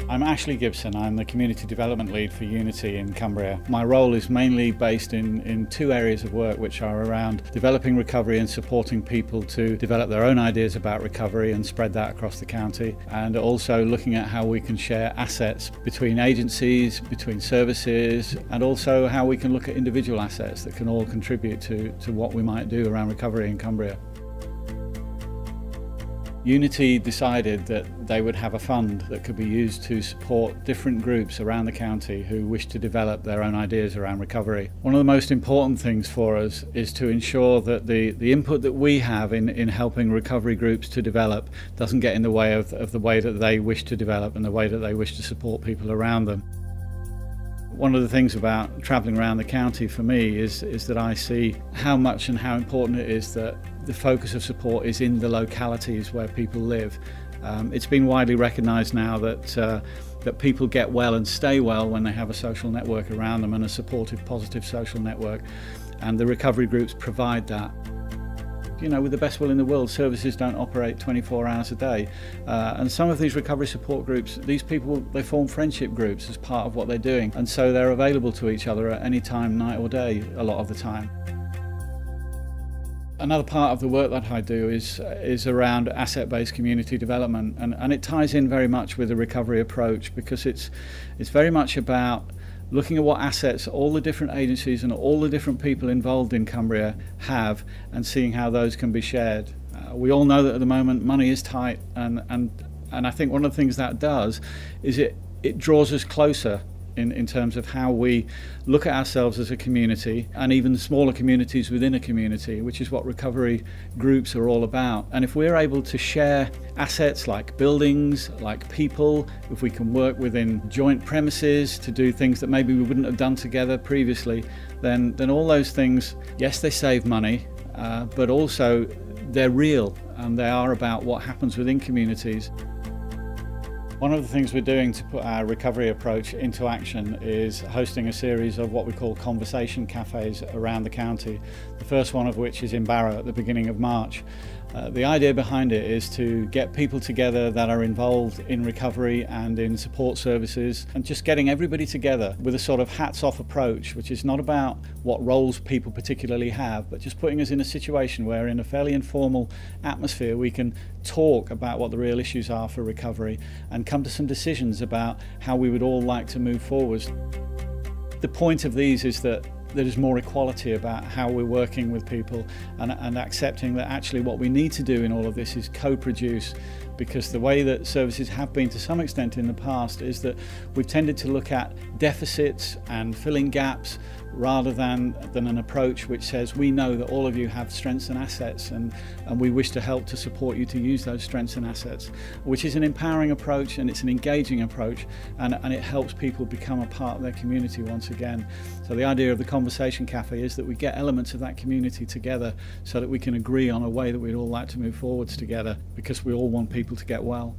I'm Ashley Gibson. I'm the Community Development Lead for Unity in Cumbria. My role is mainly based in two areas of work, which are around developing recovery and supporting people to develop their own ideas about recovery and spread that across the county, and also looking at how we can share assets between agencies, between services, and also how we can look at individual assets that can all contribute to what we might do around recovery in Cumbria. Unity decided that they would have a fund that could be used to support different groups around the county who wish to develop their own ideas around recovery. One of the most important things for us is to ensure that the input that we have in helping recovery groups to develop doesn't get in the way of the way that they wish to develop and the way that they wish to support people around them. One of the things about travelling around the county for me is that I see how much and how important it is that the focus of support is in the localities where people live. It's been widely recognised now that people get well and stay well when they have a social network around them and a supportive, positive social network, and the recovery groups provide that. You know, with the best will in the world, services don't operate 24 hours a day. And some of these recovery support groups, these people, they form friendship groups as part of what they're doing. And so they're available to each other at any time, night or day, a lot of the time. Another part of the work that I do is around asset-based community development. And it ties in very much with the recovery approach, because it's very much about looking at what assets all the different agencies and all the different people involved in Cumbria have and seeing how those can be shared. We all know that at the moment money is tight, and I think one of the things that does is it draws us closer in terms of how we look at ourselves as a community, and even smaller communities within a community, which is what recovery groups are all about. And if we're able to share assets like buildings, like people, if we can work within joint premises to do things that maybe we wouldn't have done together previously, then all those things, yes, they save money, but also they're real and they are about what happens within communities. One of the things we're doing to put our recovery approach into action is hosting a series of what we call conversation cafes around the county, the first one of which is in Barrow at the beginning of March. The idea behind it is to get people together that are involved in recovery and in support services, and just getting everybody together with a sort of hats-off approach, which is not about what roles people particularly have, but just putting us in a situation where in a fairly informal atmosphere we can talk about what the real issues are for recovery and come to some decisions about how we would all like to move forwards. The point of these is that there is more equality about how we're working with people, and accepting that actually what we need to do in all of this is co-produce, because the way that services have been to some extent in the past is that we've tended to look at deficits and filling gaps rather than an approach which says we know that all of you have strengths and assets, and we wish to help to support you to use those strengths and assets, which is an empowering approach and it's an engaging approach, and it helps people become a part of their community once again. So the idea of the Conversation Cafe is that we get elements of that community together so that we can agree on a way that we'd all like to move forwards together, because we all want people to get well.